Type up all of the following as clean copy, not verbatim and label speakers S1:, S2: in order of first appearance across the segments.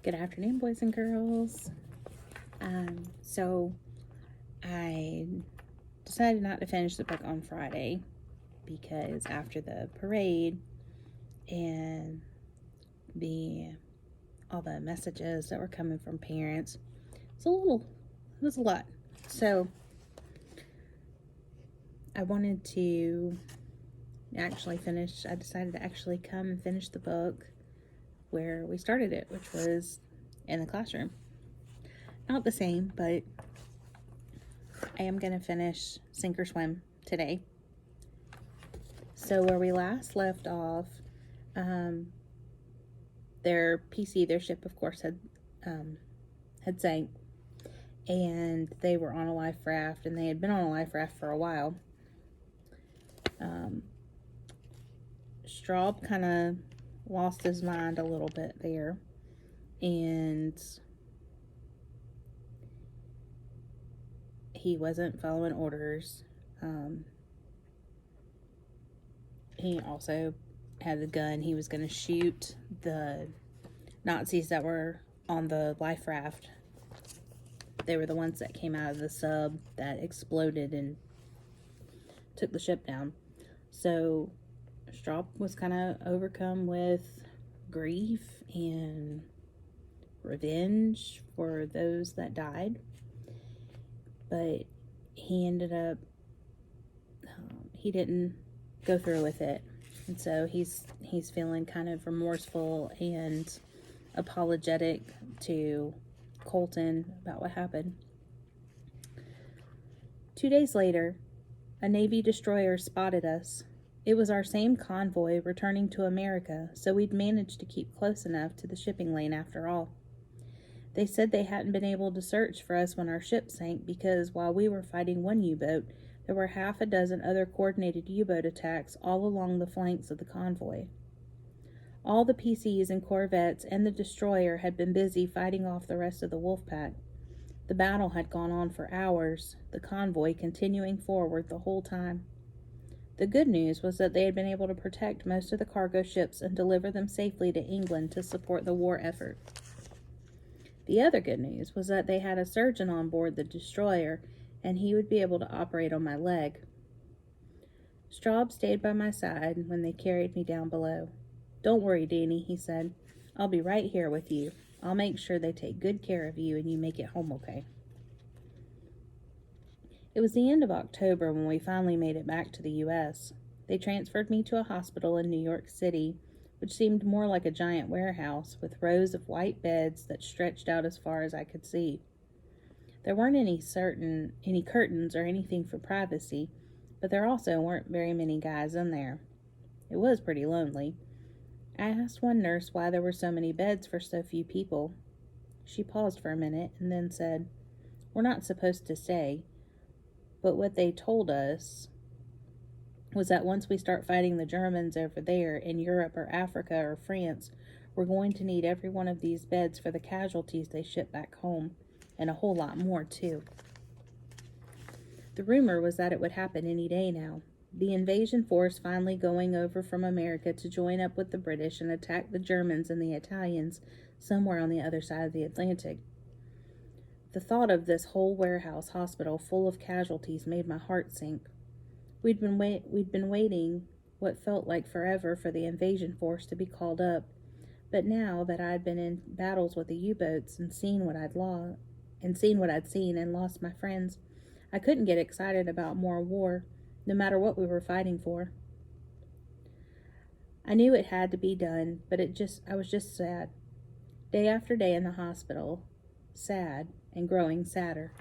S1: Good afternoon, boys and girls. So I decided not to finish the book on Friday because after the parade and all the messages that were coming from parents, it was a lot. So I wanted to I decided to actually come and finish the book where we started it, which was in the classroom. Not the same, but I am going to finish Sink or Swim today. So where we last left off, their ship, of course, had sank, and they were on a life raft, and they had been on a life raft for a while. Straub kind of lost his mind a little bit there, and he wasn't following orders. He also had the gun. He was going to shoot the Nazis that were on the life raft. They were the ones that came out of the sub that exploded and took the ship down. So Straub was kind of overcome with grief and revenge for those that died. But he ended up, he didn't go through with it. And so he's feeling kind of remorseful and apologetic to Colton about what happened. 2 days later, a Navy destroyer spotted us. It was our same convoy returning to America, so we'd managed to keep close enough to the shipping lane after all. They said they hadn't been able to search for us when our ship sank because while we were fighting one U-boat, there were half a dozen other coordinated U-boat attacks all along the flanks of the convoy. All the PCs and corvettes and the destroyer had been busy fighting off the rest of the wolf pack. The battle had gone on for hours, the convoy continuing forward the whole time. The good news was that they had been able to protect most of the cargo ships and deliver them safely to England to support the war effort. The other good news was that they had a surgeon on board the destroyer, and he would be able to operate on my leg. Straub stayed by my side when they carried me down below. "Don't worry, Danny," he said. "I'll be right here with you. I'll make sure they take good care of you and you make it home okay." It was the end of October when we finally made it back to the U.S. They transferred me to a hospital in New York City, which seemed more like a giant warehouse with rows of white beds that stretched out as far as I could see. There weren't any curtains or anything for privacy, but there also weren't very many guys in there. It was pretty lonely. I asked one nurse why there were so many beds for so few people. She paused for a minute and then said, "We're not supposed to say, but what they told us was that once we start fighting the Germans over there in Europe or Africa or France, we're going to need every one of these beds for the casualties they ship back home, and a whole lot more too." The rumor was that it would happen any day now. The invasion force finally going over from America to join up with the British and attack the Germans and the Italians somewhere on the other side of the Atlantic. The thought of this whole warehouse hospital full of casualties made my heart sink. We'd been waiting what felt like forever for the invasion force to be called up, but now that I'd been in battles with the U-boats and seen what I'd seen and lost my friends, I couldn't get excited about more war, no matter what we were fighting for. I knew it had to be done, but I was just sad. Day after day in the hospital, sad and growing sadder.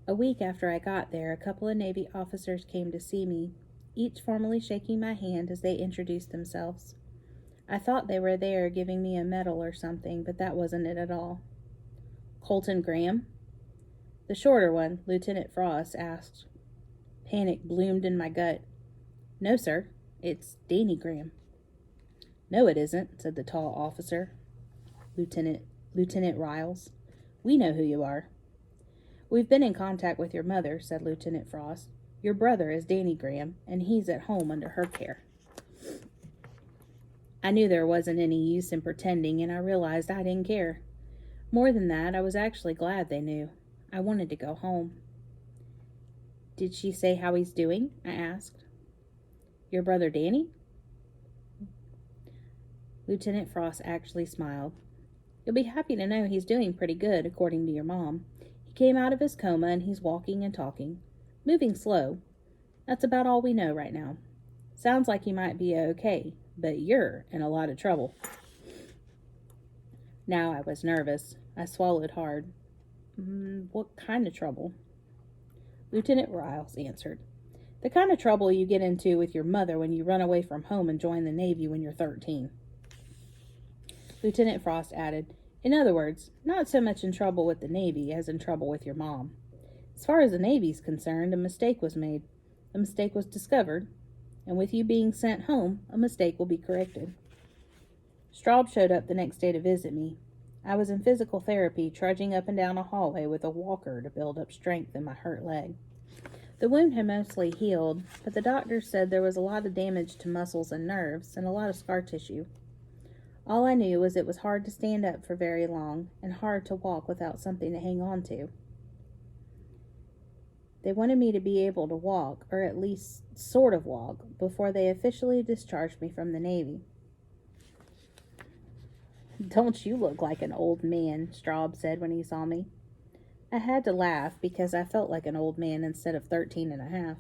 S1: A week after I got there, a couple of Navy officers came to see me, each formally shaking my hand as they introduced themselves. I thought they were there giving me a medal or something, but that wasn't it at all. "Colton Graham?" The shorter one, Lieutenant Frost, asked. Panic bloomed in my gut. "No, sir. It's Danny Graham." "No, it isn't," said the tall officer. Lieutenant Riles. "We know who you are." "We've been in contact with your mother," said Lieutenant Frost. "Your brother is Danny Graham, and he's at home under her care." I knew there wasn't any use in pretending, and I realized I didn't care. More than that, I was actually glad they knew. I wanted to go home. Did she say how he's doing? I asked. Your brother Danny? Lieutenant Frost actually smiled. You'll be happy to know he's doing pretty good, according to your mom. He came out of his coma and he's walking and talking. Moving slow. That's about all we know right now. Sounds like he might be okay, but you're in a lot of trouble. Now I was nervous. I swallowed hard. What kind of trouble? Lieutenant Riles answered. The kind of trouble you get into with your mother when you run away from home and join the Navy when you're 13. Lieutenant Frost added, in other words, not so much in trouble with the Navy as in trouble with your mom. As far as the Navy's concerned, a mistake was made. A mistake was discovered, and with you being sent home, a mistake will be corrected. Straub showed up the next day to visit me. I was in physical therapy, trudging up and down a hallway with a walker to build up strength in my hurt leg. The wound had mostly healed, but the doctors said there was a lot of damage to muscles and nerves and a lot of scar tissue. All I knew was it was hard to stand up for very long and hard to walk without something to hang on to. They wanted me to be able to walk, or at least sort of walk, before they officially discharged me from the Navy. Don't you look like an old man, Straub said when he saw me. I had to laugh because I felt like an old man instead of 13 and a half.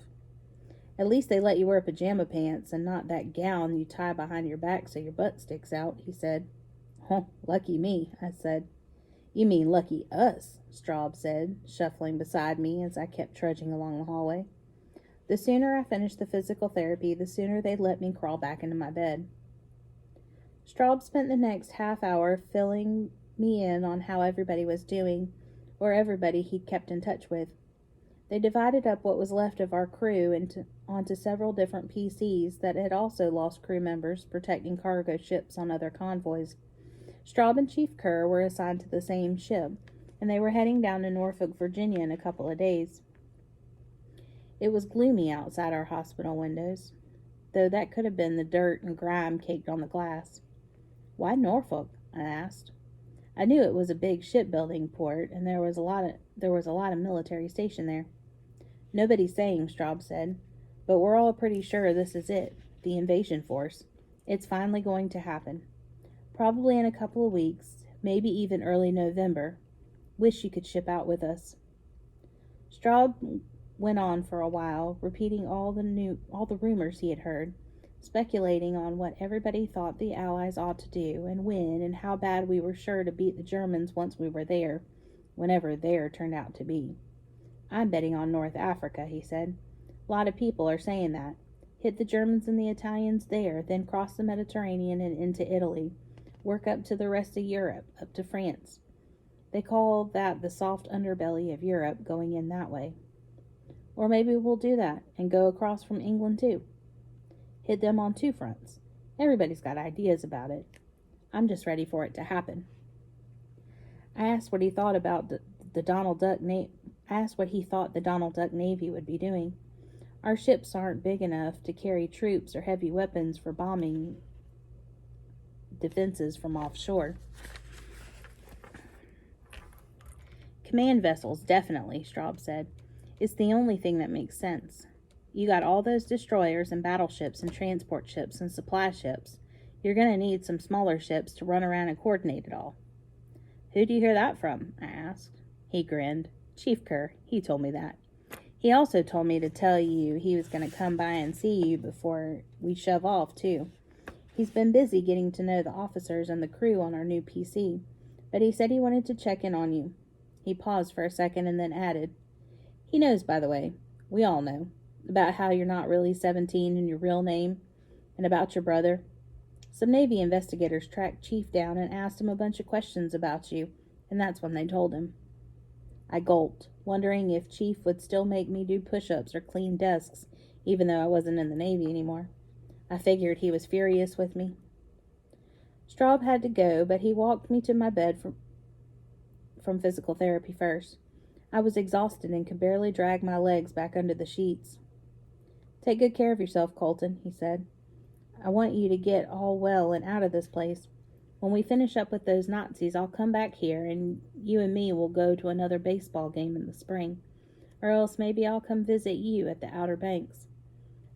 S1: At least they let you wear pajama pants and not that gown you tie behind your back so your butt sticks out, he said. Oh, lucky me, I said. You mean lucky us, Straub said, shuffling beside me as I kept trudging along the hallway. The sooner I finished the physical therapy, the sooner they'd let me crawl back into my bed. Straub spent the next half hour filling me in on how everybody was doing, or everybody he'd kept in touch with. They divided up what was left of our crew onto several different PCs that had also lost crew members protecting cargo ships on other convoys. Straub and Chief Kerr were assigned to the same ship, and they were heading down to Norfolk, Virginia in a couple of days. It was gloomy outside our hospital windows, though that could have been the dirt and grime caked on the glass. Why Norfolk? I asked. I knew it was a big shipbuilding port, and there was a lot of military stationed there. Nobody's saying, Straub said, but we're all pretty sure this is it, the invasion force. It's finally going to happen. Probably in a couple of weeks, maybe even early November. Wish you could ship out with us. Straub went on for a while, repeating all the rumors he had heard, speculating on what everybody thought the Allies ought to do and when and how bad we were sure to beat the Germans once we were there, whenever there turned out to be. I'm betting on North Africa, he said. A lot of people are saying that. Hit the Germans and the Italians there, then cross the Mediterranean and into Italy. Work up to the rest of Europe, up to France. They call that the soft underbelly of Europe, going in that way. Or maybe we'll do that and go across from England too. Hit them on two fronts. Everybody's got ideas about it. I'm just ready for it to happen. I asked what he thought about the Donald Duck Navy would be doing. Our ships aren't big enough to carry troops or heavy weapons for bombing defenses from offshore. Command vessels, definitely, Straub said. It's the only thing that makes sense. You got all those destroyers and battleships and transport ships and supply ships. You're going to need some smaller ships to run around and coordinate it all. Who do you hear that from? I asked. He grinned. Chief Kerr, he told me that. He also told me to tell you he was going to come by and see you before we shove off, too. He's been busy getting to know the officers and the crew on our new PC, but he said he wanted to check in on you. He paused for a second and then added, he knows, by the way, we all know, about how you're not really 17 in your real name, and about your brother. Some Navy investigators tracked Chief down and asked him a bunch of questions about you, and that's when they told him. I gulped, wondering if Chief would still make me do push-ups or clean desks, even though I wasn't in the Navy anymore. I figured he was furious with me. Straub had to go, but he walked me to my bed from physical therapy first. I was exhausted and could barely drag my legs back under the sheets. Take good care of yourself, Colton, he said. I want you to get all well and out of this place. When we finish up with those Nazis, I'll come back here, and you and me will go to another baseball game in the spring. Or else maybe I'll come visit you at the Outer Banks.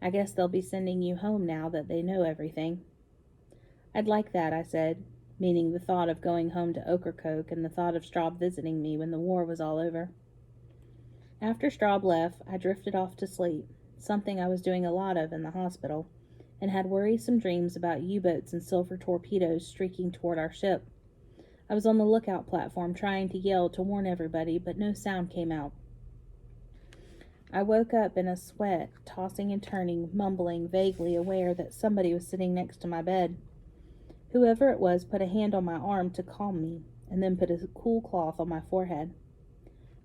S1: I guess they'll be sending you home now that they know everything." "I'd like that," I said, meaning the thought of going home to Ocracoke and the thought of Straub visiting me when the war was all over. After Straub left, I drifted off to sleep, something I was doing a lot of in the hospital, and had worrisome dreams about U-boats and silver torpedoes streaking toward our ship. I was on the lookout platform trying to yell to warn everybody, but no sound came out. I woke up in a sweat, tossing and turning, mumbling, vaguely aware that somebody was sitting next to my bed. Whoever it was put a hand on my arm to calm me, and then put a cool cloth on my forehead.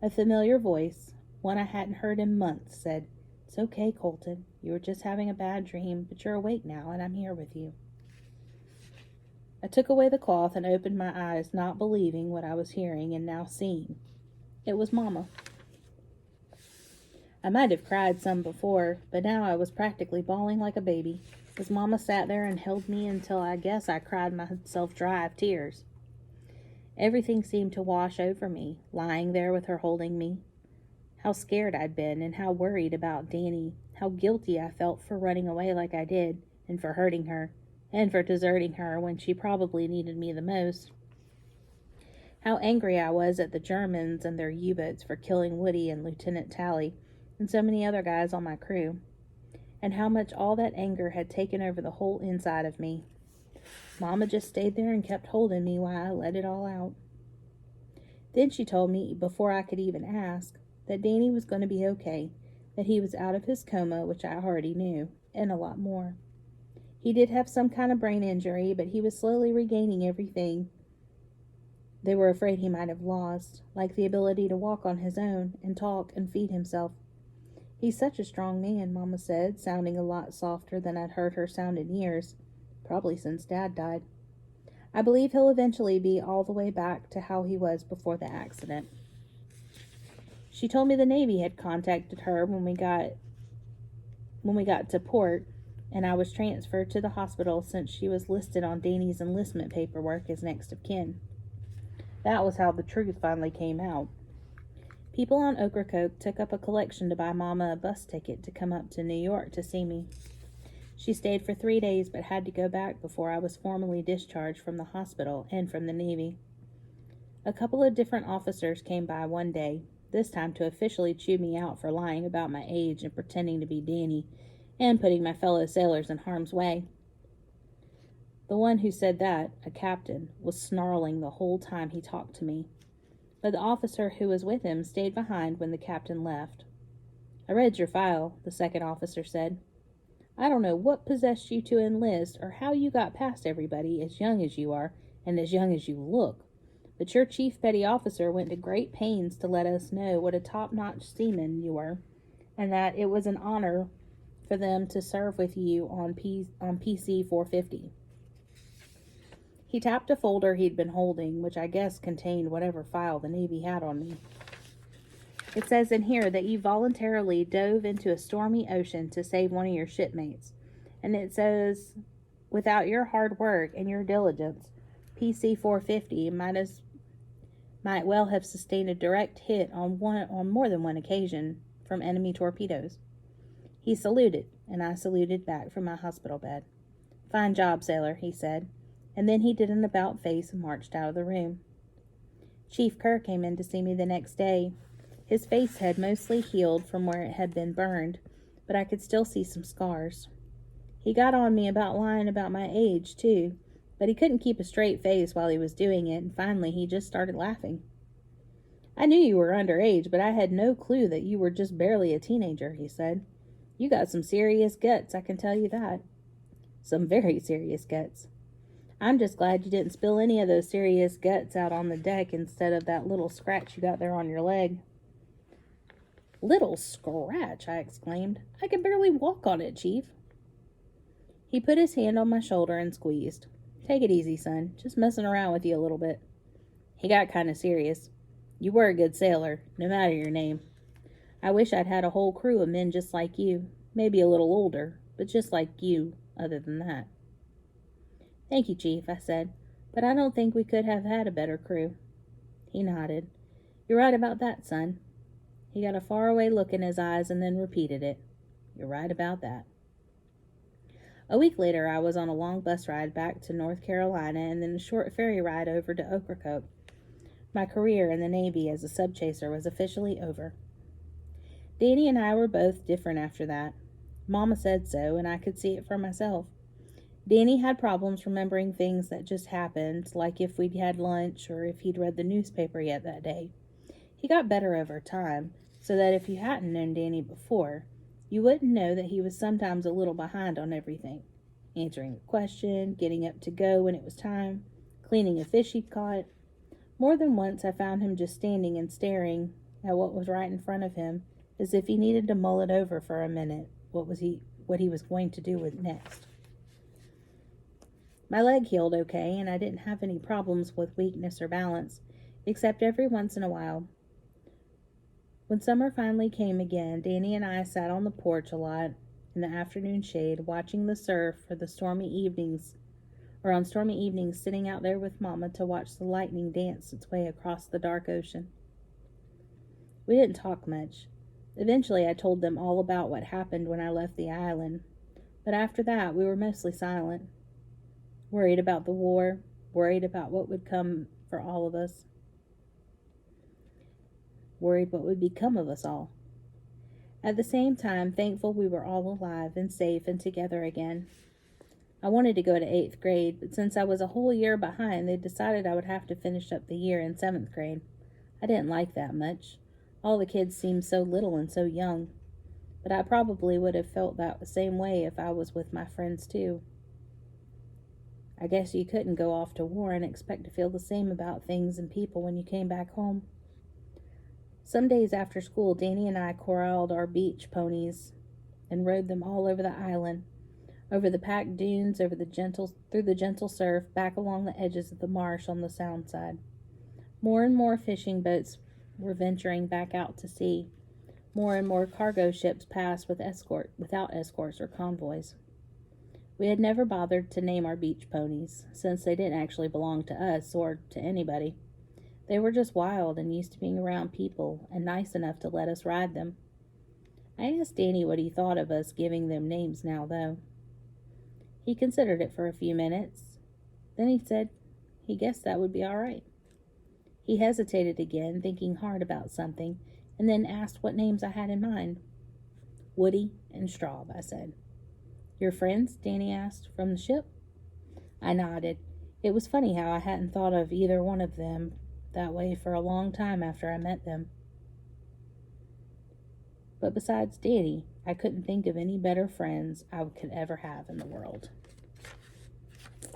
S1: A familiar voice, one I hadn't heard in months, said, "It's okay, Colton. You were just having a bad dream, but you're awake now, and I'm here with you." I took away the cloth and opened my eyes, not believing what I was hearing and now seeing. It was Mama. I might have cried some before, but now I was practically bawling like a baby, as Mama sat there and held me until I guess I cried myself dry of tears. Everything seemed to wash over me, lying there with her holding me. How scared I'd been, and how worried about Danny, how guilty I felt for running away like I did, and for hurting her, and for deserting her when she probably needed me the most. How angry I was at the Germans and their U-boats for killing Woody and Lieutenant Talley, and so many other guys on my crew, and how much all that anger had taken over the whole inside of me. Mama just stayed there and kept holding me while I let it all out. Then she told me, before I could even ask, that Danny was going to be okay, that he was out of his coma, which I already knew, and a lot more. He did have some kind of brain injury, but he was slowly regaining everything they were afraid he might have lost, like the ability to walk on his own and talk and feed himself. "He's such a strong man," Mama said, sounding a lot softer than I'd heard her sound in years, probably since Dad died. "I believe he'll eventually be all the way back to how he was before the accident." She told me the Navy had contacted her when we got to port, and I was transferred to the hospital since she was listed on Danny's enlistment paperwork as next of kin. That was how the truth finally came out. People on Ocracoke took up a collection to buy Mama a bus ticket to come up to New York to see me. She stayed for 3 days but had to go back before I was formally discharged from the hospital and from the Navy. A couple of different officers came by one day, this time to officially chew me out for lying about my age and pretending to be Danny, and putting my fellow sailors in harm's way. The one who said that, a captain, was snarling the whole time he talked to me, but the officer who was with him stayed behind when the captain left. "I read your file," the second officer said. "I don't know what possessed you to enlist, or how you got past everybody, as young as you are, and as young as you look, but your chief petty officer went to great pains to let us know what a top-notch seaman you were, and that it was an honor for them to serve with you on PC 450. He tapped a folder he'd been holding, which I guess contained whatever file the Navy had on me. "It says in here that you voluntarily dove into a stormy ocean to save one of your shipmates. And it says, without your hard work and your diligence, PC 450 might well have sustained a direct hit on more than one occasion from enemy torpedoes." He saluted, and I saluted back from my hospital bed. "Fine job, sailor," he said, and then he did an about-face and marched out of the room. Chief Kerr came in to see me the next day. His face had mostly healed from where it had been burned, but I could still see some scars. He got on me about lying about my age, too, but he couldn't keep a straight face while he was doing it, and finally he just started laughing. "I knew you were underage, but I had no clue that you were just barely a teenager," he said. "You got some serious guts, I can tell you that. Some very serious guts. I'm just glad you didn't spill any of those serious guts out on the deck instead of that little scratch you got there on your leg." "Little scratch!" I exclaimed. "I can barely walk on it, Chief." He put his hand on my shoulder and squeezed. "Take it easy, son. Just messing around with you a little bit." He got kind of serious. "You were a good sailor, no matter your name. I wish I'd had a whole crew of men just like you. Maybe a little older, but just like you, other than that." Thank you, Chief, I said, but I don't think we could have had a better crew. He nodded. You're right about that, son. He got a faraway look in his eyes and then repeated it. You're right about that. A week later, I was on a long bus ride back to North Carolina and then a short ferry ride over to Ocracoke. My career in the Navy as a subchaser was officially over. Danny and I were both different after that. Mama said so, and I could see it for myself. Danny had problems remembering things that just happened, like if we'd had lunch or if he'd read the newspaper yet that day. He got better over time, so that if you hadn't known Danny before, you wouldn't know that he was sometimes a little behind on everything. Answering a question, getting up to go when it was time, cleaning a fish he'd caught. More than once I found him just standing and staring at what was right in front of him, as if he needed to mull it over for a minute, what he was going to do with next. My leg healed okay, and I didn't have any problems with weakness or balance, except every once in a while. When summer finally came again, Danny and I sat on the porch a lot in the afternoon shade, watching the surf on stormy evenings, sitting out there with Mama to watch the lightning dance its way across the dark ocean. We didn't talk much. Eventually I told them all about what happened when I left the island, but after that we were mostly silent. Worried about the war, worried about what would come for all of us. Worried what would become of us all. At the same time, thankful we were all alive and safe and together again. I wanted to go to 8th grade, but since I was a whole year behind, they decided I would have to finish up the year in 7th grade. I didn't like that much. All the kids seemed so little and so young. But I probably would have felt that same way if I was with my friends too. I guess you couldn't go off to war and expect to feel the same about things and people when you came back home. Some days after school, Danny and I corralled our beach ponies and rode them all over the island, over the packed dunes, through the gentle surf, back along the edges of the marsh on the sound side. More and more fishing boats were venturing back out to sea. More and more cargo ships passed without escorts or convoys. We had never bothered to name our beach ponies, since they didn't actually belong to us or to anybody. They were just wild and used to being around people and nice enough to let us ride them. I asked Danny what he thought of us giving them names now, though. He considered it for a few minutes. Then he said he guessed that would be all right. He hesitated again, thinking hard about something, and then asked what names I had in mind. Woody and Straub, I said. Your friends? Danny asked. From the ship? I nodded. It was funny how I hadn't thought of either one of them that way for a long time after I met them. But besides Danny, I couldn't think of any better friends I could ever have in the world. And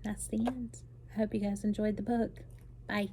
S1: that's the end. I hope you guys enjoyed the book. Bye.